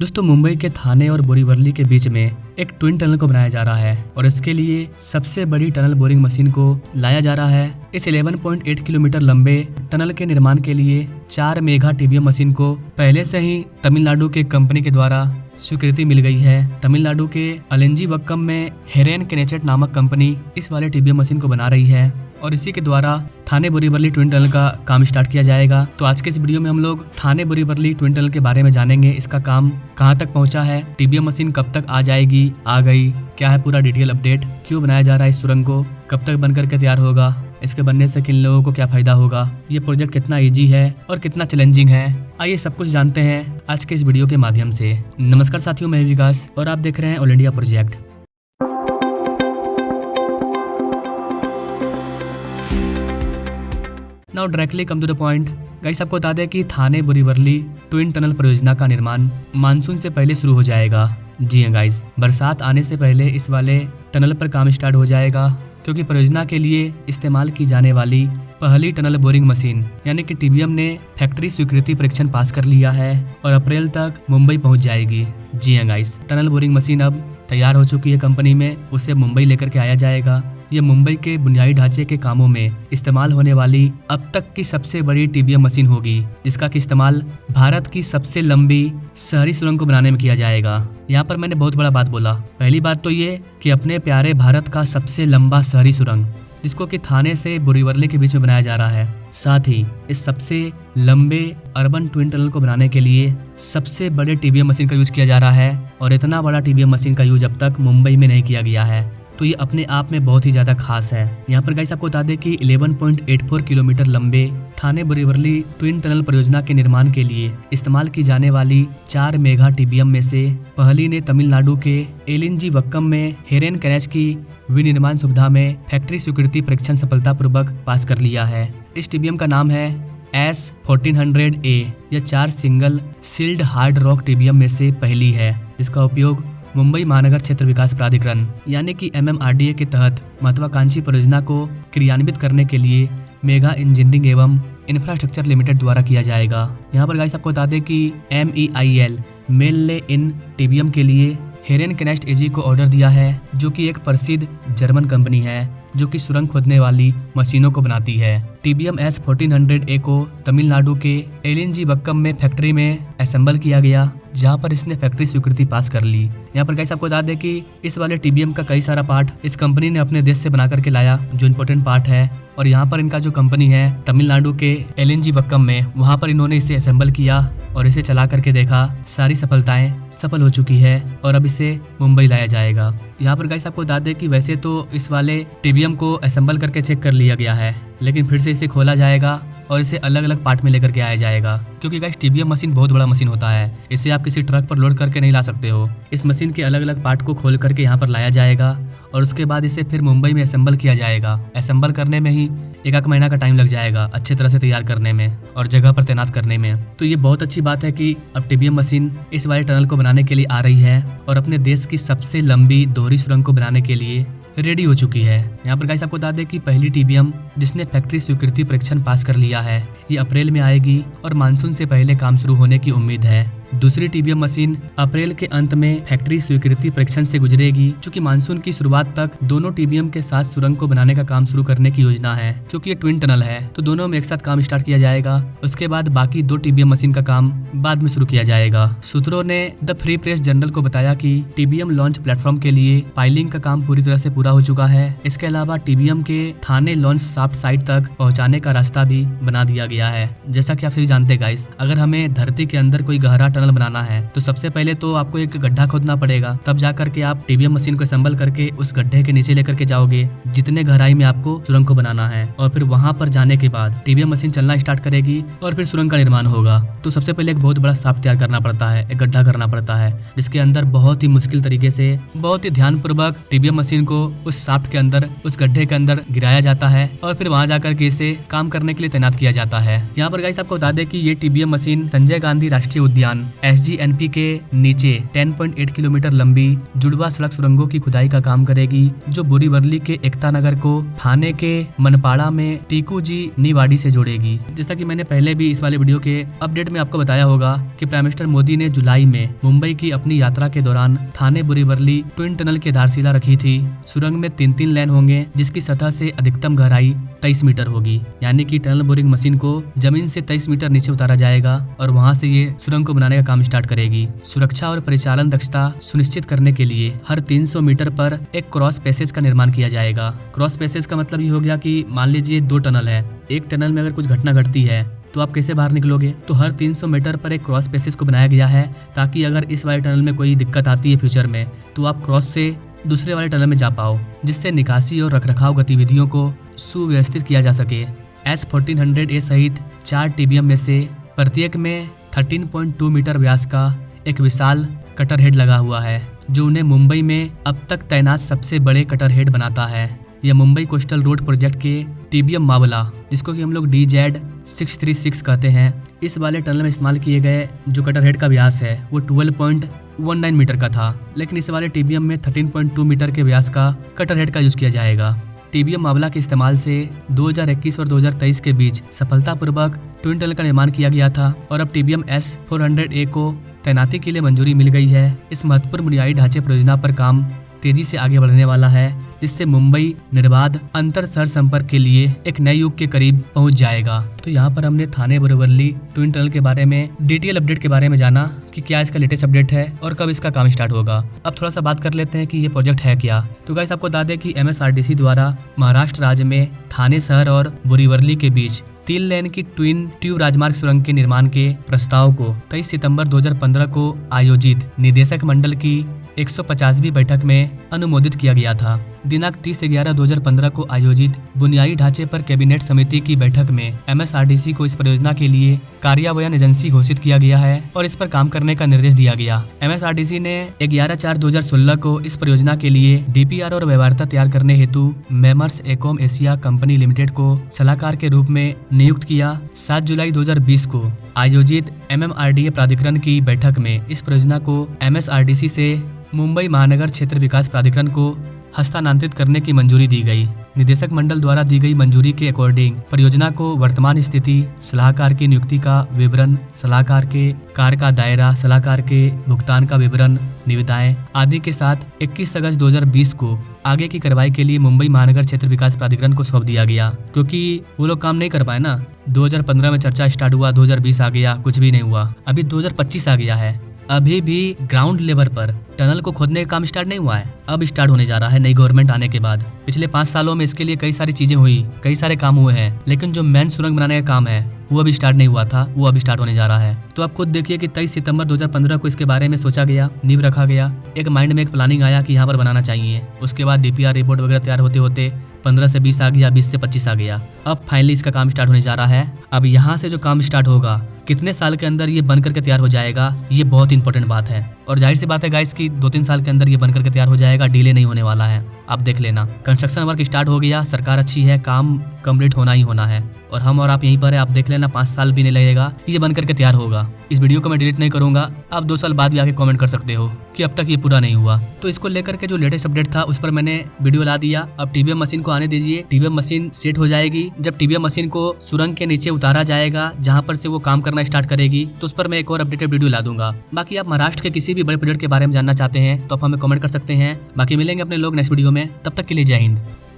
दोस्तों मुंबई के थाने और बोरीवली के बीच में एक ट्विन टनल को बनाया जा रहा है और इसके लिए सबसे बड़ी टनल बोरिंग मशीन को लाया जा रहा है। इस 11.8 किलोमीटर लंबे टनल के निर्माण के लिए 4 मेगा टीबीएम मशीन को पहले से ही तमिलनाडु के कंपनी के द्वारा स्वीकृति मिल गई है। तमिलनाडु के अलेंजी वक्कम में हेरेन केनेचेट नामक कंपनी इस वाले टीबीएम मशीन को बना रही है और इसी के द्वारा थाने बोरीवली ट्विन टनल का काम स्टार्ट किया जाएगा। तो आज के इस वीडियो में हम लोग थाने बोरीवली ट्विन टनल के बारे में जानेंगे। इसका काम कहां तक पहुंचा है, टीबीएम मशीन कब तक आ जाएगी, आ गई, क्या है पूरा डिटेल अपडेट, क्यों बनाया जा रहा है इस सुरंग को, कब तक बनकर के तैयार होगा, इसके बनने से किन लोगों को क्या फायदा होगा, ये प्रोजेक्ट कितना इजी है और कितना चैलेंजिंग है, आइए सब कुछ जानते हैं आज के इस वीडियो के माध्यम से। नमस्कार साथियों, मैं विकास और आप देख रहे हैं all India project. Now directly come to the point guys, आपको बता दें कि थाने बोरीवली ट्विन टनल परियोजना का निर्माण मानसून से पहले शुरू हो जाएगा। जी हाँ गाइस, बरसात आने से पहले इस वाले टनल पर काम स्टार्ट हो जाएगा क्योंकि परियोजना के लिए इस्तेमाल की जाने वाली पहली टनल बोरिंग मशीन यानी कि टीबीएम ने फैक्ट्री स्वीकृति परीक्षण पास कर लिया है और अप्रैल तक मुंबई पहुंच जाएगी। जी हाँ गाइस, टनल बोरिंग मशीन अब तैयार हो चुकी है कंपनी में, उसे मुंबई लेकर के आया जाएगा। ये मुंबई के बुनियादी ढांचे के कामों में इस्तेमाल होने वाली अब तक की सबसे बड़ी टीबीएम मशीन होगी, जिसका कि इस्तेमाल भारत की सबसे लंबी शहरी सुरंग को बनाने में किया जाएगा। यहाँ पर मैंने बहुत बड़ा बात बोला। पहली बात तो ये कि अपने प्यारे भारत का सबसे लंबा शहरी सुरंग, जिसको कि थाने से बोरीवली के बीच में बनाया जा रहा है, साथ ही इस सबसे लंबे अर्बन ट्विन टनल को बनाने के लिए सबसे बड़े टीबीएम मशीन का यूज किया जा रहा है और इतना बड़ा टीबीएम मशीन का यूज अब तक मुंबई में नहीं किया गया है, तो ये अपने आप में बहुत ही ज्यादा खास है। यहाँ पर गाइस आपको बता दें कि 11.84 किलोमीटर लंबे थाने बोरीवली ट्विन टनल परियोजना के निर्माण के लिए इस्तेमाल की जाने वाली 4 मेगा टीबीएम में से पहली ने तमिलनाडु के एलिंजी वक्कम में हेरेन कैनेच की विनिर्माण सुविधा में फैक्ट्री स्वीकृति परीक्षण सफलतापूर्वक पास कर लिया है। इस टीबीएम का नाम है S1400A। यह 4 single sealed hard rock TBM में से पहली है, जिसका उपयोग मुंबई महानगर क्षेत्र विकास प्राधिकरण यानी कि MMRDA के तहत महत्वाकांक्षी परियोजना को क्रियान्वित करने के लिए मेगा इंजीनियरिंग एवं इंफ्रास्ट्रक्चर लिमिटेड द्वारा किया जाएगा। यहाँ पर गाइस आपको बता दें कि MEIL मेल इन टीबीएम के लिए हेरेन कैनेस्ट एजी को ऑर्डर दिया है, जो कि एक प्रसिद्ध जर्मन कंपनी है जो कि सुरंग खोदने वाली मशीनों को बनाती है। टीबीएम S1400A को तमिलनाडु के एलिंजी वक्कम में फैक्ट्री में असेंबल किया गया, जहां पर इसने फैक्ट्री स्वीकृति पास कर ली। यहाँ पर गाइस आपको बता दें कि इस वाले टीबीएम का कई सारा पार्ट इस कंपनी ने अपने देश से बना करके लाया, जो इम्पोर्टेंट पार्ट है, और यहाँ पर इनका जो कंपनी है तमिलनाडु के एलिंजी वक्कम में, वहाँ पर इन्होंने इसे असेंबल किया और इसे चला करके देखा, सारी सफलताएं सफल हो चुकी है और अब इसे मुंबई लाया जाएगा। यहाँ पर गाइस आपको बता दें कि वैसे तो इस वाले टीबीएम को असेंबल करके चेक कर लिया गया है, लेकिन फिर से इसे खोला जाएगा और इसे अलग अलग पार्ट में लेकर के आया जाएगा, क्योंकि गाइस टीबीएम मशीन बहुत बड़ा मशीन होता है, इसे आप किसी ट्रक पर लोड करके नहीं ला सकते हो। इस मशीन के अलग अलग पार्ट को खोल करके यहाँ पर लाया जाएगा और उसके बाद इसे फिर मुंबई में असेंबल किया जाएगा। असेंबल करने में ही 1 महीना का टाइम लग जाएगा, अच्छे तरह से तैयार करने में और जगह पर तैनात करने में। तो ये बहुत अच्छी बात है कि अब टीबीएम मशीन इस वाले टनल को बनाने के लिए आ रही है और अपने देश की सबसे लंबी दोहरी सुरंग को बनाने के लिए रेडी हो चुकी है। यहाँ पर गाइस आपको बता दें कि पहली टीबीएम जिसने फैक्ट्री स्वीकृति परीक्षण पास कर लिया है, ये अप्रैल में आएगी और मानसून से पहले काम शुरू होने की उम्मीद है। दूसरी टीबीएम मशीन अप्रैल के अंत में फैक्ट्री स्वीकृति परीक्षण से गुजरेगी, क्योंकि मानसून की शुरुआत तक दोनों टीबीएम के साथ सुरंग को बनाने का काम शुरू करने की योजना है। क्योंकि ये ट्विन टनल है तो दोनों में एक साथ काम स्टार्ट किया जाएगा, उसके बाद बाकी 2 टीबीएम मशीन का काम बाद में शुरू किया जाएगा। सूत्रों ने द फ्री प्रेस जर्नल को बताया कि टीबीएम लॉन्च प्लेटफॉर्म के लिए पाइलिंग का काम पूरी तरह से पूरा हो चुका है। इसके अलावा टीबीएम के थाने लॉन्च शाफ्ट साइट तक पहुँचाने का रास्ता भी बना दिया गया है। जैसा कि आप सभी जानते हैं गाइस, अगर हमें धरती के अंदर कोई गहरा टनल बनाना है तो सबसे पहले तो आपको एक गड्ढा खोदना पड़ेगा, तब जाकर के आप टीबीएम मशीन को असेंबल करके उस गड्ढे के नीचे लेकर के जाओगे जितने गहराई में आपको सुरंग को बनाना है, और फिर वहां पर जाने के बाद टीबीएम मशीन चलना स्टार्ट करेगी और फिर सुरंग का निर्माण होगा। तो सबसे पहले एक बहुत बड़ा शाफ्ट तैयार करना पड़ता है, एक गड्ढा करना पड़ता है, जिसके अंदर बहुत ही मुश्किल तरीके से, बहुत ही ध्यानपूर्वक टीबीएम मशीन को उस शाफ्ट के अंदर, उस गड्ढे के अंदर गिराया जाता है और फिर वहां जाकर के इसे काम करने के लिए तैनात किया जाता है। यहाँ पर गाइस आपको बता दें कि ये टीबीएम मशीन संजय गांधी राष्ट्रीय उद्यान SGNP के नीचे 10.8 किलोमीटर लंबी जुड़वा सड़क सुरंगों की खुदाई का काम करेगी, जो बोरीवली के एकता नगर को थाने के मनपाड़ा में टीकूजी नीवाड़ी से जोड़ेगी। जैसा कि मैंने पहले भी इस वाले वीडियो के अपडेट में आपको बताया होगा कि प्राइम मिनिस्टर मोदी ने जुलाई में मुंबई की अपनी यात्रा के दौरान थाने बोरीवली ट्विन टनल की आधारशिला रखी थी। सुरंग में 3 लेन होंगे, जिसकी सतह से अधिकतम गहराई 23 मीटर होगी, यानी कि टनल बोरिंग मशीन को जमीन से 23 मीटर नीचे उतारा जाएगा और वहां से ये सुरंग को बनाने का काम स्टार्ट करेगी। सुरक्षा और परिचालन दक्षता सुनिश्चित करने के लिए हर 300 मीटर पर एक क्रॉस पैसेज का निर्माण किया जाएगा। क्रॉस पैसेज का मतलब ये हो गया कि मान लीजिए 2 टनल है, एक टनल में अगर कुछ घटना घटती है तो आप कैसे बाहर निकलोगे। तो हर 300 मीटर पर एक क्रॉस पैसेज को बनाया गया है, ताकि अगर इस वाले टनल में कोई दिक्कत आती है फ्यूचर में तो आप क्रॉस से दूसरे वाले टनल में जा पाओ, जिससे निकासी और रखरखाव गतिविधियों को सुव्यवस्थित किया जा सके। S1400A सहित 4 TBM में से प्रत्येक में 13.2 मीटर व्यास का एक विशाल कटर हेड लगा हुआ है, जो उन्हें मुंबई में अब तक तैनात सबसे बड़े कटर हेड बनाता है। यह मुंबई कोस्टल रोड प्रोजेक्ट के TBM मावला, जिसको कि हम लोग DZ636 कहते हैं, इस वाले टनल में इस्तेमाल किए गए जो कटर हेड का व्यास है वो 12.19 मीटर का था, लेकिन इस वाले TBM में 13.2 मीटर के व्यास का कटर हेड का यूज किया जाएगा। TBM मावला के इस्तेमाल से 2021 और 2023 के बीच सफलतापूर्वक ट्विन टनल का निर्माण किया गया था और अब TBM S400A को तैनाती के लिए मंजूरी मिल गई है। इस महत्वपूर्ण बुनियादी ढांचे परियोजना पर काम तेजी से आगे बढ़ने वाला है, जिससे मुंबई निर्बाध अंतर शहर संपर्क के लिए एक नए युग के करीब पहुंच जाएगा। तो यहाँ पर हमने थाने बोरीवली ट्विन टनल के बारे में डिटेल अपडेट के बारे में जाना कि क्या इसका लेटेस्ट अपडेट है और कब इसका काम स्टार्ट होगा। अब थोड़ा सा बात कर लेते हैं कि ये प्रोजेक्ट है क्या। तो गाइस आपको बता दें कि MSRDC द्वारा महाराष्ट्र राज्य में थाने शहर और बोरीवली के बीच 3 लेन की ट्विन ट्यूब राजमार्ग सुरंग के निर्माण के प्रस्ताव को 23 सितंबर 2015 को आयोजित निदेशक मंडल की 150वीं बैठक में अनुमोदित किया गया था। दिनांक 30/11/2015 को आयोजित बुनियादी ढांचे पर कैबिनेट समिति की बैठक में MSRDC को इस परियोजना के लिए कार्यान्वयन एजेंसी घोषित किया गया है और इस पर काम करने का निर्देश दिया गया। MSRDC ने 11/4/2016 को इस परियोजना के लिए DPR और व्यवहार्यता तैयार करने हेतु मेमर्स एकॉम एशिया कंपनी लिमिटेड को सलाहकार के रूप में नियुक्त किया। 7 जुलाई 2020 को आयोजित MMRDA प्राधिकरण की बैठक में इस परियोजना को MSRDC से मुंबई महानगर क्षेत्र विकास प्राधिकरण को हस्तांतरित करने की मंजूरी दी गई। निदेशक मंडल द्वारा दी गई मंजूरी के अकॉर्डिंग परियोजना को वर्तमान स्थिति, सलाहकार की नियुक्ति का विवरण, सलाहकार के कार्य का दायरा, सलाहकार के भुगतान का विवरण, निविदाएं आदि के साथ 21 अगस्त 2020 को आगे की कार्रवाई के लिए मुंबई महानगर क्षेत्र विकास प्राधिकरण को सौंप दिया गया, क्योंकि वो लोग काम नहीं कर पाए ना। 2015 में चर्चा स्टार्ट हुआ, 2020 आ गया, कुछ भी नहीं हुआ। अभी 2025 आ गया है, अभी भी ग्राउंड लेवल पर टनल को खोदने का काम स्टार्ट नहीं हुआ है। अब स्टार्ट होने जा रहा है नई गवर्नमेंट आने के बाद। पिछले 5 सालों में इसके लिए कई सारी चीजें हुई, कई सारे काम हुए हैं, लेकिन जो मेन सुरंग बनाने का काम है वो अभी स्टार्ट नहीं हुआ था, वो अभी स्टार्ट होने जा रहा है। तो आप खुद देखिए कि 23 सितंबर 2015 को इसके बारे में सोचा गया, नींव रखा गया, एक माइंड में एक प्लानिंग आया कि यहाँ पर बनाना चाहिए। उसके बाद DPR रिपोर्ट वगैरह तैयार होते होते 15 से 20 आ गया, 20 से 25 आ गया। अब फाइनली इसका काम स्टार्ट होने जा रहा है। अब यहाँ से जो काम स्टार्ट होगा, कितने साल के अंदर ये बन करके तैयार हो जाएगा, ये बहुत इंपॉर्टेंट बात है। और जाहिर सी बात है गाइस कि 2-3 साल के अंदर ये बन करके तैयार हो जाएगा, डिले नहीं होने वाला है। आप देख लेना, कंस्ट्रक्शन वर्क स्टार्ट हो गया, सरकार अच्छी है, काम कंप्लीट होना ही होना है। और हम और आप यहीं पर है, आप देख लेना 5 साल भी नहीं लगेगा, ये बन करके तैयार होगा। इस वीडियो को मैं डिलीट नहीं करूंगा, आप 2 साल बाद भी आके कमेंट कर सकते हो कि अब तक ये पूरा नहीं हुआ। तो इसको लेकर के जो लेटेस्ट अपडेट था उस पर मैंने वीडियो ला दिया। अब TBM मशीन को आने दीजिए, TBM मशीन सेट हो जाएगी। जब TBM मशीन को सुरंग के नीचे उतारा जाएगा, जहाँ पर से वो काम करना स्टार्ट करेगी, तो उस पर मैं एक और अपडेटेड वीडियो ला दूंगा। बाकी आप महाराष्ट्र के किसी भी बड़े प्रोजेक्ट के बारे में जानना चाहते हैं तो आप हमें कमेंट कर सकते हैं। बाकी मिलेंगे अपने लोग नेक्स्ट वीडियो में, तब तक के लिए जय हिंद।